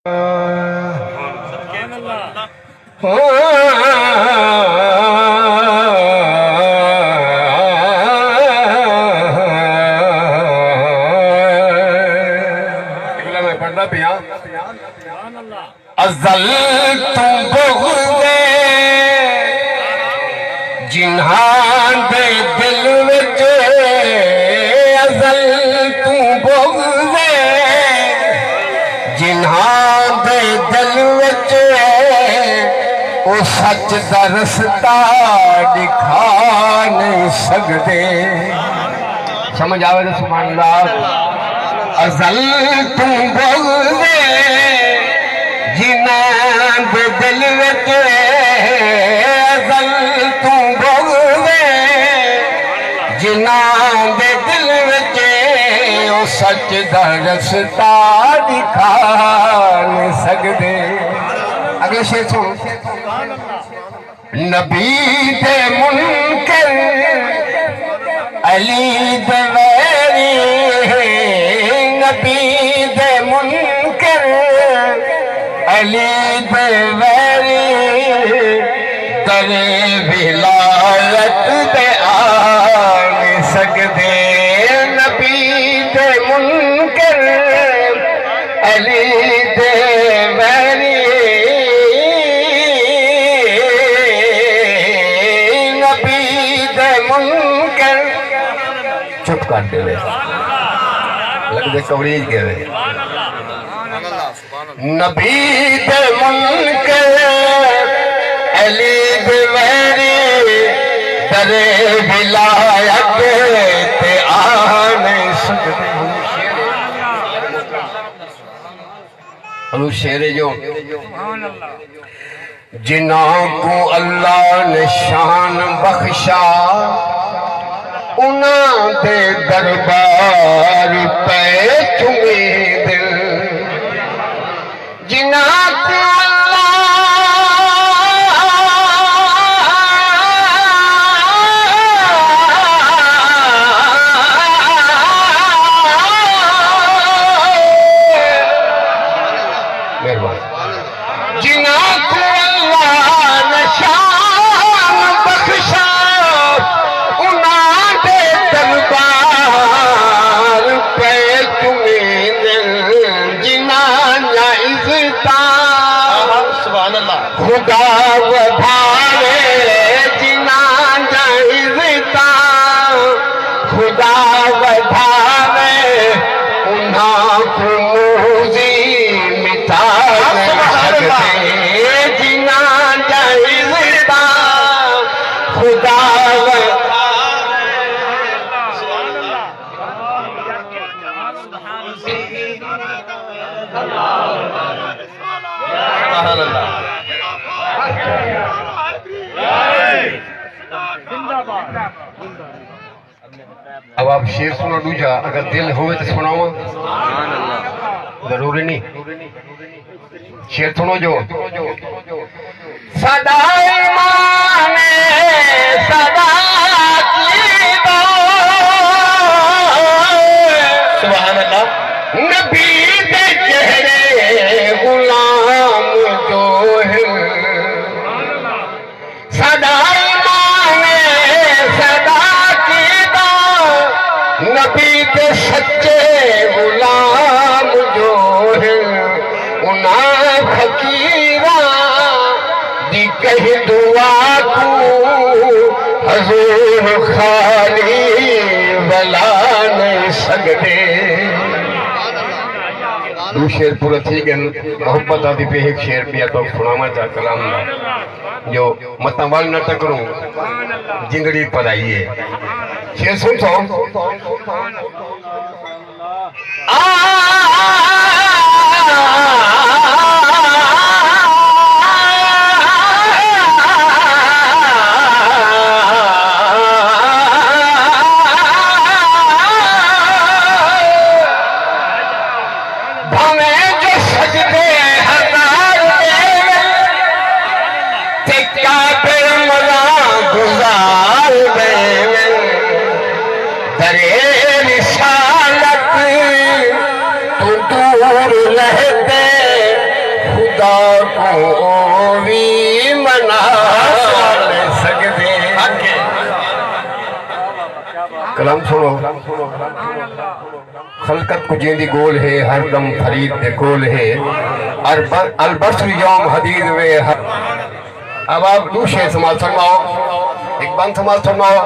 میں پڑھنا پیا ازل تو بغض جنہاں دے دل وچ ازل تو بغض جنہاں دے دل وچ او سچ دا رستہ دکھا نہیں سکدے سمجھ آوے تو سبحان اللہ ازل تو بغض جنہاں دے دل وچ ازل تو بغض جنہاں دے دل وچ او سچ دا رستہ دکھا نہیں سکدے اگلے شعر سنو نبی دے منکر علی دے ویری نبی دے منکر علی دے ویری در ولایت دے آن سکدے نبی دے منکر علی دے ویری نبی دے منکر چپ کر دے لگ دے کوریج کے رہے نبی دے منکر علی دے ویری در ولایت تے آن سکدے حضور شعر جو جنہاں کو اللہ نے شان بخشا انہاں دے دربار پہ چومے دل جنہاں کو خدا ودھاوے جنہاں دا عزتاں خدا ودھاوے انہاں کو موزی مٹا سکدے جنہاں دا عزتاں خدا اب آپ شیر سنو دوجا اگر دل ہوئے تو سناؤں ضروری نہیں شیر سنو جو صدا ایمان صدا عقیدہ سبحان اللہ نبی دے چہرے غلام جو ہے صدا نبی کے سچے غلام جو ہیں انہاں فقیراں دی کہی دعا کو حضور خالی بلا نہیں سکتے دو شعر پورا تھی کہ محبت آدھی پہ ایک شعر پیا تو سناما چاہ کلام جو متوال نہ ٹکروں جنگڑی پڑھائیے شعر سن سو رسالت تو دور رہتے بھی منا سکتے کلام سنو خلقت کو جیندی گول ہے ہر دم فرید دے کول ہے البرس یوم حدید وے اب آپ دوسرے سماعت فرماؤ ایک بند سماعت فرماؤ